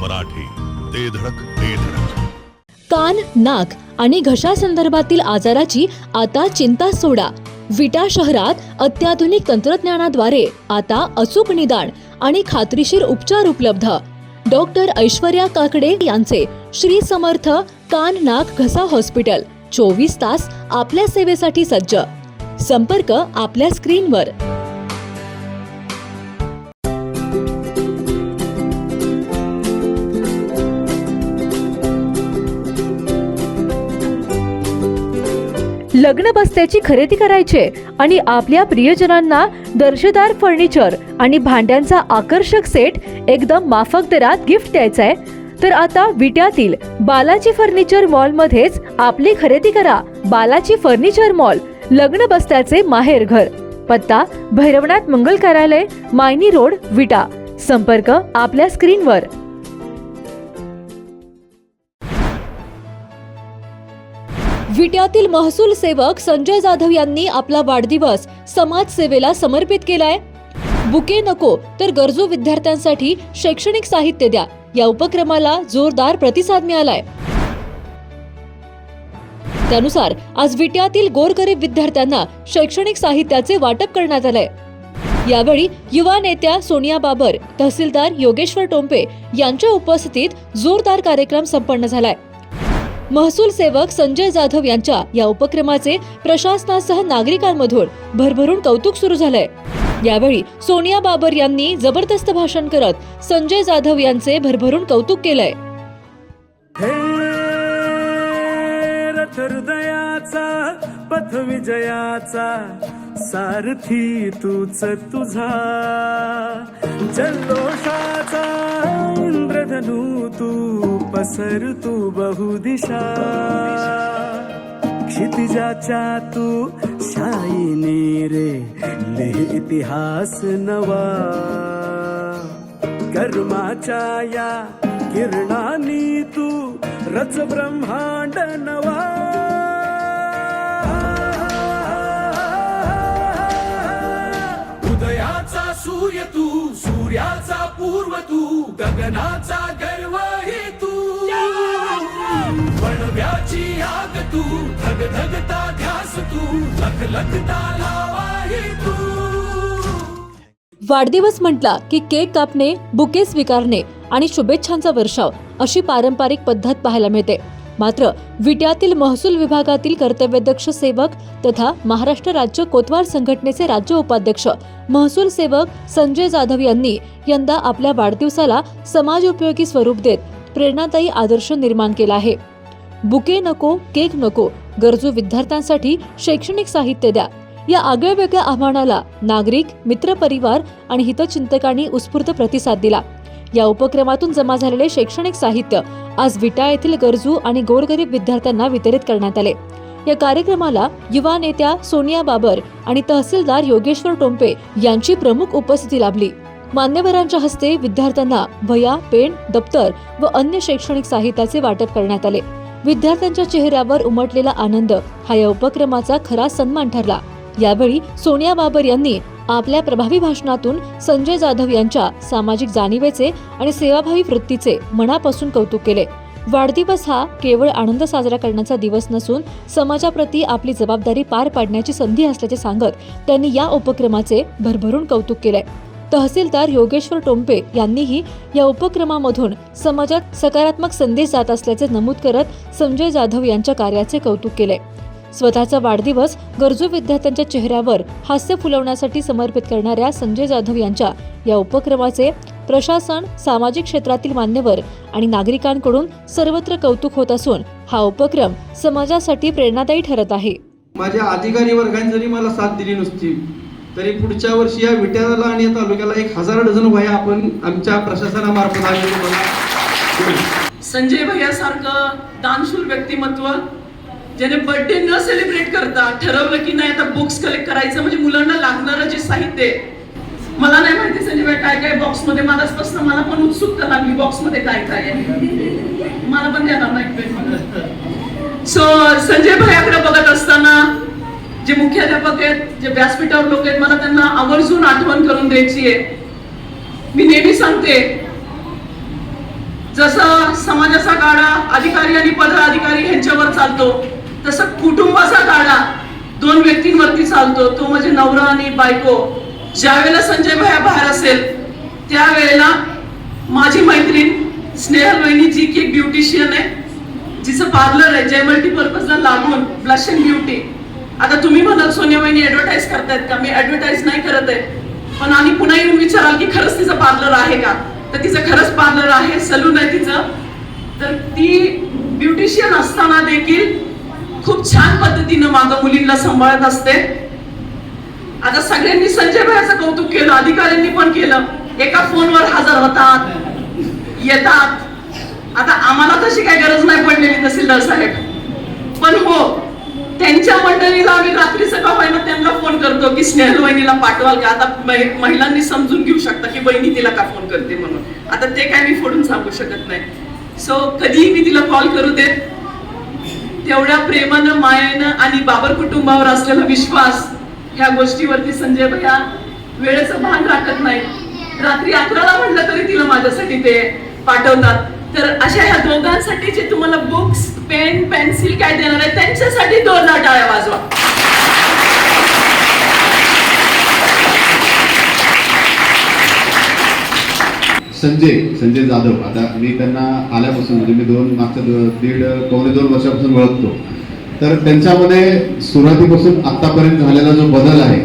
मराठी, ते धडक ते धडक. कान, नाक आणि घशा संदर्भातील आजाराची आता चिंता सोडा. विटा शहरात अत्याधुनिक तंत्रज्ञानाद्वारे आता अचूक निदान आणि खात्रीशीर उपचार उपलब्ध. डॉक्टर ऐश्वर्या काकडे यांचे श्री समर्थ कान नाक घसा हॉस्पिटल 24 तास आपल्या सेवेसाठी सज्ज. संपर्क आपल्या स्क्रीनवर. लग्न बस्त्याची खरेदी करायचे आणि आपल्या प्रियजनांना दर्जेदार फर्निचर आणि भांड्यांचा आकर्षक सेट एकदम माफक दरात गिफ्ट द्यायचाय तर आता विट्यातील बालाजी फर्निचर मॉल मध्येच आपली खरेदी करा. बालाजी फर्निचर मॉल, लग्न बस्त्याचे माहेर घर. पत्ता भैरवनाथ मंगल कार्यालय, मायनी रोड, विटा. संपर्क आपल्या स्क्रीनवर. विट्यातील महसूल सेवक संजय जाधव यांनी आपला वाढदिवस समाज सेवेला समर्पित केलाय. बुके नको तर गरजू विद्यार्थ्यांसाठी शैक्षणिक साहित्य द्या या उपक्रमाला जोरदार प्रतिसाद मिळालाय. त्यानुसार आज विट्यातील गोरगरीब विद्यार्थ्यांना शैक्षणिक साहित्याचे वाटप करण्यात आलंय. यावेळी युवा नेत्या सोनिया बाबर, तहसीलदार योगेश्वर टोंपे यांच्या उपस्थितीत जोरदार कार्यक्रम संपन्न झालाय. महसूल सेवक संजय जाधव यांच्या या उपक्रमाचे प्रशासनासह नागरिकांमधून भरभरून कौतुक सुरू झालंय. यावेळी सोनिया बाबर यांनी जबरदस्त भाषण करत संजय जाधव यांचे भरभरून कौतुक केलंय. हृदयाचा पथ विजयाचा सारथी तूच तुझा, जल्लोषाचा इंद्रधनू तू पसर तू बहुदिशा, क्षितिजाच्या तू शाईने रे लिह इतिहास नवा, कर्माच्या या किरणानी तू रच ब्रह्मांड नवा. उदयाचा सूर्य तू, सूर्याचा पूर्व तू, गगनाचा गर्व हे तू, वणव्याची आग तू, धगधगता ध्यास तू, लखलखता लावा हे तू. वाढदिवस म्हटला की केक कापणे, बुके स्वीकारणे आणि शुभेच्छांचा वर्षाव अशी पारंपरिक पद्धत पाहायला मिळते. मात्र विट्यातील महसूल विभागातील कर्तव्यदक्ष सेवक तथा महाराष्ट्र राज्य कोतवाल संघटनेचे राज्य उपाध्यक्ष महसूल सेवक संजय जाधव यांनी यंदा आपल्या वाढदिवसाला समाजोपयोगी स्वरूप देत प्रेरणादायी आदर्श निर्माण केला आहे. बुके नको, केक नको, गरजू विद्यार्थ्यांसाठी शैक्षणिक साहित्य द्या या आगळ्यावेगळ्या आव्हानाला नागरिक, मित्रपरिवार आणि हितचिंतकांनी उत्स्फूर्त प्रतिसाद दिला. या उपक्रमातून जमा झालेले शैक्षणिक साहित्य आज विटा येथील गरजू आणि गोरगरीब विद्यार्थ्यांना वितरित करण्यात आले. या कार्यक्रमाला युवा नेत्या सोनिया बाबर आणि तहसीलदार योगेश्वर टोंपे यांची प्रमुख उपस्थिती लाभली. मान्यवरांच्या हस्ते विद्यार्थ्यांना वह्या, पेन, दप्तर व अन्य शैक्षणिक साहित्याचे वाटप करण्यात आले. विद्यार्थ्यांच्या चेहऱ्यावर उमटलेला आनंद हा या उपक्रमाचा खरा सन्मान ठरला. यावेळी सोनिया बाबर यांनी आपल्या प्रभावी भाषणातून संजय जाधव यांच्या सामाजिक जाणीवेचे आणि सेवाभावी वृत्तीचे मनापासून कौतुक केले. वाढदिवस हा केवळ आनंद साजरा करण्याचा दिवस नसून समाजाप्रती आपली जबाबदारी पार पाडण्याची संधी असल्याचे सांगत त्यांनी या उपक्रमाचे भरभरून कौतुक केले. तहसीलदार योगेश्वर टोंपे यांनीही या उपक्रमामधून समाजात सकारात्मक संदेश जात असल्याचे नमूद करत संजय जाधव यांच्या कार्याचे कौतुक केले. स्वतःचा वाढदिवस गरजू विद्यार्थ्यांच्या चेहऱ्यावर हास्य फुलवण्यासाठी समर्पित करणाऱ्या संजय जाधव यांच्या या उपक्रमाचे प्रशासन, सामाजिक क्षेत्रातील मान्यवर आणि नागरिकांकडून सर्वत्र कौतुक होत असून हा उपक्रम समाजासाठी प्रेरणादायी ठरत आहे. माझ्या अधिकारी वर्गाने जरी मला साथ दिली नसती तरी पुढच्या वर्षी या विट्याला आणि या तालुक्याला 1000 डझन वह्या आपण आमच्या प्रशासनामार्फत संजय भैयासारखं दानशूर व्यक्तिमत्व ज्याने बर्थडे न सेलिब्रेट करता ठरवलं की नाही आता बुक्स कलेक्ट करायचं म्हणजे मुलांना लागणारं जे साहित्य. मला नाही माहिती संजय भाई काय काय बॉक्स मध्ये, मला पण उत्सुकता लागली बॉक्स मध्ये काय काय आहे. मला पण देणार नाही. सो संजय भैयाकडे बघत असताना जे मुख्याध्यापक आहेत, जे व्यासपीठावर लोक आहेत, मला त्यांना आवर्जून आठवण करून द्यायची आहे. मी नेहमी सांगते जसं समाजाचा गाडा अधिकारी आणि पदाधिकारी यांच्यावर चालतो, तसं कुटुंबाचा गाडा 2 व्यक्तींवरती चालतो, तो म्हणजे नवरा आणि बायको. ज्या वेळेला संजय भैया बाहेर असेल त्यावेळेला माझी मैत्रीण स्नेहल वहिनी जी की एक ब्युटिशियन आहे, जिचं पार्लर आहे जय मल्टीपर्पजला लागून ब्लश अँड ब्युटी. आता तुम्ही म्हणाल सोनिया वहिनी ऍडव्हर्टाईज करतायत का? मी ऍडव्हर्टाईज नाही करत आहे, पण आणि पुन्हा येऊन विचाराल की खरंच तिचं पार्लर आहे का, तर तिचं खरंच पार्लर आहे, सलून आहे तिचं. तर ती ब्युटिशियन असताना देखील खूप छान पद्धतीनं मागं मुलींना सांभाळत असते. आता सगळ्यांनी संजय भैयाचं कौतुक केलं, अधिकाऱ्यांनी पण केलं, एका फोनवर हजर होतात, येतात. आता आम्हाला तशी काही गरज नाही पडलेली तहसीलदार साहेब, पण हो त्यांच्या मंडळीला आम्ही रात्रीचं का होईना त्यांना फोन करतो की स्नेहल वहिनीला पाठवाल का. आता महिलांनी समजून घेऊ शकता की बहिणी तिला का फोन करते म्हणून. आता ते काय मी फोडून सांगू शकत नाही. सो कधीही मी तिला कॉल करू दे. तेवढ्या प्रेमानं, मायेनं आणि बाबर कुटुंबावर असलेला विश्वास, ह्या गोष्टीवरती संजय भैया वेळेचं भान राखत नाही. रात्री 11ला म्हटलं तरी तिला माझ्यासाठी ते पाठवतात. तर अशा ह्या दोघांसाठी जे तुम्हाला बुक्स, पेन, पेन्सिल काय देणार आहे त्यांच्यासाठी 2 टाळ्या वाजवा. संजय जाधव, आता मी त्यांना आल्यापासून म्हणजे मी मागच्या 1.5-2 वर्षापासून ओळखतो. तर त्यांच्यामध्ये सुरुवातीपासून आतापर्यंत झालेला जो बदल आहे,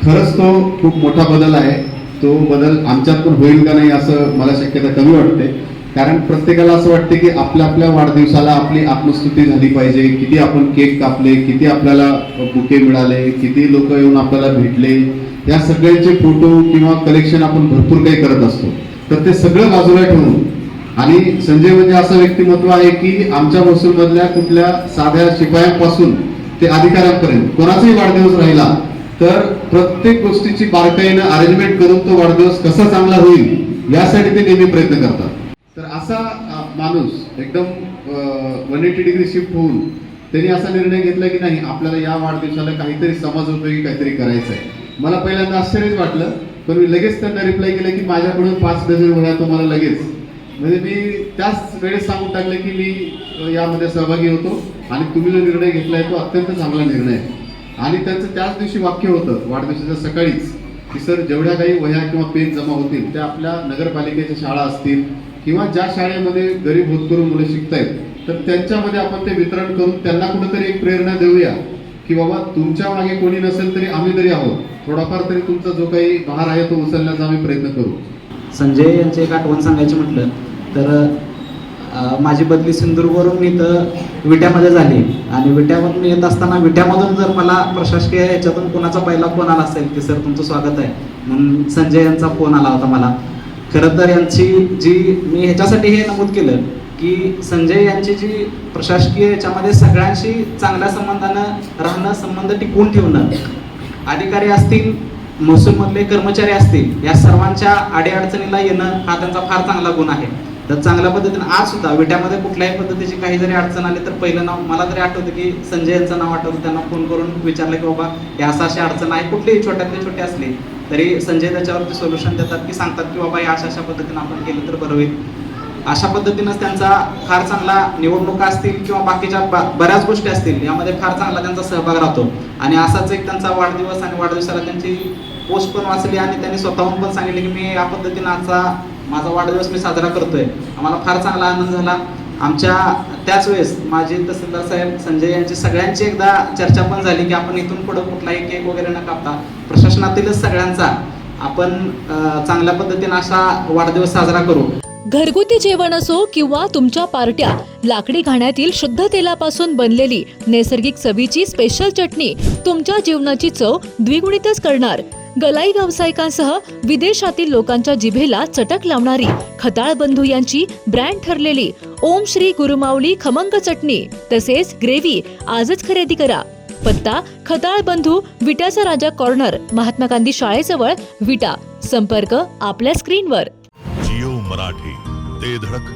खरंच तो खूप मोठा बदल आहे. तो बदल आमच्यात पण होईल का नाही असं मला शक्यता कमी वाटते. कारण प्रत्येकाला असं वाटते की आपल्या वाढदिवसाला आपली आत्मस्तुती झाली पाहिजे. किती आपण केक कापले, किती आपल्याला बुके मिळाले, किती लोक येऊन आपल्याला भेटले, या सगळ्यांचे फोटो किंवा कलेक्शन आपण भरपूर काही करत असतो. तर ते सगळं बाजूला ठेवून, आणि संजय म्हणजे असं व्यक्तिमत्व आहे की आमच्या महसूलमधल्या कुठल्या साध्या शिपायांपासून ते अधिकाऱ्यांपर्यंत कोणाचाही वाढदिवस राहिला तर प्रत्येक गोष्टीची बारकाईनं अरेंजमेंट करून तो वाढदिवस कसा चांगला होईल यासाठी ते नेहमी प्रयत्न करतात. तर असा माणूस एकदम 180 डिग्री शिफ्ट होऊन त्यांनी असा निर्णय घेतला की नाही, आपल्याला या वाढदिवसाला काहीतरी समाजोपयोगी काहीतरी करायचं आहे. मला पहिल्यांदा आश्चर्यच वाटलं, पण मी लगेच त्यांना रिप्लाय केलं की माझ्याकडून 5 डझन वह्या तुम्हाला लगेच, म्हणजे मी त्याच वेळेस सांगून टाकलं की मी यामध्ये सहभागी होतो आणि तुम्ही जो निर्णय घेतलाय तो अत्यंत चांगला निर्णय आहे. आणि त्यांचं त्याच दिवशी वाक्य होतं वाढदिवसाच्या सकाळीच की सर, जेवढ्या काही वह्या किंवा पेन जमा होतील त्या आपल्या नगरपालिकेच्या शाळा असतील किंवा ज्या शाळेमध्ये गरीब होतकरू मुलं शिकतायत तर त्यांच्यामध्ये आपण ते वितरण करून त्यांना कुठेतरी एक प्रेरणा देऊया की बाबा तुमच्या मागे कोणी नसेल तरी आम्ही तरी आहोत, थोडाफार तरी तुमचा जो काही भार आहे तो उचलण्याचा आम्ही प्रयत्न करू. संजय यांचे एक आठवण सांगायची म्हटलं तर माझी बदली सिंधुदुर्गवरून इथं विट्यामध्ये झाली आणि विट्यावरून येत असताना विट्यामधून जर मला प्रशासकीय याच्यातून कोणाचा पहिला फोन आला असेल की सर तुमचं स्वागत आहे म्हणून संजय यांचा फोन आला होता मला. खरं तर यांची जी मी ह्याच्यासाठी हे नमूद केलं की संजय यांची जी प्रशासकीय याच्यामध्ये सगळ्यांशी चांगल्या संबंधानं राहणं, संबंध टिकवून ठेवणं, अधिकारी असतील, महसूलमधले कर्मचारी असतील, या सर्वांच्या अडीअडचणीला येणं हा त्यांचा फार चांगला गुण आहे. तर चांगल्या पद्धतीने आज सुद्धा विट्यामध्ये कुठल्याही पद्धतीची काही जरी अडचण आली तर पहिलं नाव मला तरी आठवतं की संजय यांचं नाव आठवतं. त्यांना फोन करून विचारलं की बाबा हे अशी अडचण आहे, कुठलीही छोट्यातली छोटी असली तरी संजय त्याच्यावरती सोल्युशन देतात की सांगतात की बाबा हे अशा पद्धतीने आपण केलं तर बरं होईल. अशा पद्धतीनंच त्यांचा फार चांगला निवडणुका असतील किंवा बाकीच्या बऱ्याच गोष्टी असतील यामध्ये फार चांगला त्यांचा सहभाग राहतो. आणि असाच एक त्यांचा वाढदिवस आणि वाढदिवसाला त्यांची पोस्ट पण वाचली आणि त्यांनी स्वतःहून पण सांगितले की मी या पद्धतीने आजचा माझा वाढदिवस मी साजरा करतोय. आम्हाला फार चांगला आनंद झाला. आमच्या त्याच वेळेस माझे तहसीलदार साहेब संजय यांची सगळ्यांची एकदा चर्चा पण झाली की आपण इथून पुढे कुठलाही केक वगैरे न कापता प्रशासनातीलच सगळ्यांचा आपण चांगल्या पद्धतीने असा वाढदिवस साजरा करू. घरगुती जेवण असो किंवा तुमच्या पार्ट्या, लाकडी घाण्यातील शुद्ध तेलापासून बनलेली नैसर्गिक चवीची स्पेशल चटणी तुमच्या जीवनाची चव द्विगुणितच करणार. गलाई व्यावसायिकांसह विदेशातील लोकांच्या जिभेला चटक लावणारी खताळ बंधू यांची ब्रँड ठरलेली ओम श्री गुरुमाऊली खमंग चटणी तसेच ग्रेव्ही आजच खरेदी करा. पत्ता खताळ बंधू, विट्याचा राजा कॉर्नर, महात्मा गांधी शाळेजवळ, विटा. संपर्क आपल्या स्क्रीनवर. जिओ मराठी, ते धडक